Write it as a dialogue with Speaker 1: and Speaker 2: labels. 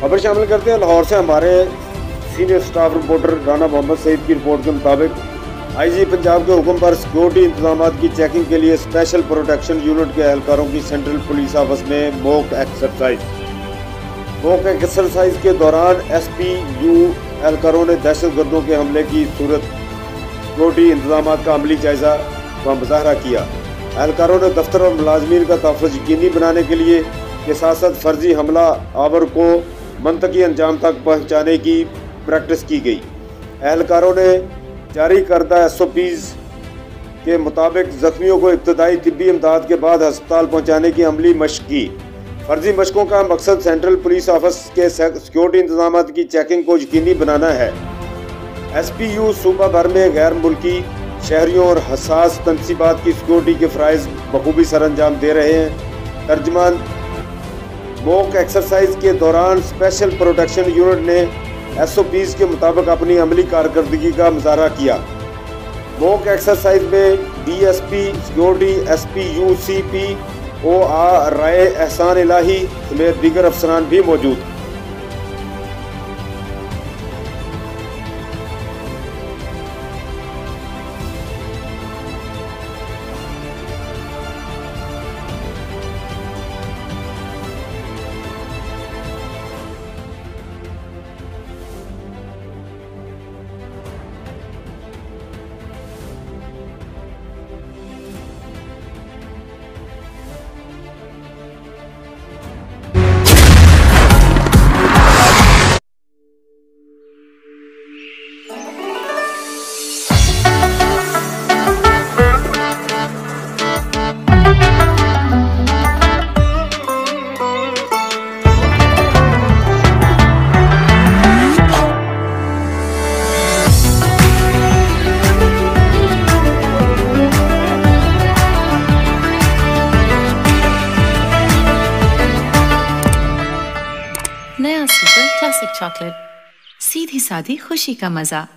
Speaker 1: खबर शामिल करते हैं लाहौर से। हमारे senior staff reporter Rana Mohammad Saeed की रिपोर्ट के मुताबिक आईजी पंजाब के हुक्म पर सिक्योरिटी इंतजाम की चेकिंग के लिए स्पेशल प्रोटेक्शन यूनिट के एहलकारों की सेंट्रल पुलिस ऑफिस में मॉक एक्सरसाइज के दौरान SPU एहलकारों ने दहशतगर्दों के हमले की सूरत सिक्योरिटी इंतजाम का अमली जायजा व मुजाहरा किया। एहलकारों ने दफ्तर और मुलाजमीन का तहफ़्फ़ुज़ यकीनी बनाने के लिए के साथ साथ फर्जी हमला आवर को मंतकी अंजाम तक पहुँचाने की प्रैक्टिस की गई। एहलकारों ने जारी करदा SOPs के मुताबिक जख्मियों को इब्तदाई तिब्बी इमदाद के बाद अस्पताल पहुँचाने की अमली मशक की। फर्जी मशकों का मकसद सेंट्रल पुलिस ऑफिस के सिक्योरिटी इंतजाम की चेकिंग को यकीनी बनाना है। SPU सूबा भर में गैर मुल्की शहरियों और हसास तनसीबात की सिक्योरिटी के फ़राइज़ बखूबी सर अंजाम दे रहे हैं। तर्जमान मॉक एक्सरसाइज के दौरान स्पेशल प्रोटेक्शन यूनिट ने SOPs के मुताबिक अपनी अमली कारकर्दगी का मुजाहरा किया। मॉक एक्सरसाइज में DSP security SPU CP ORAI एहसान इलाही समेत दीगर अफसरान भी मौजूद।
Speaker 2: नया सुपर क्लासिक चॉकलेट, सीधी सादी खुशी का मजा।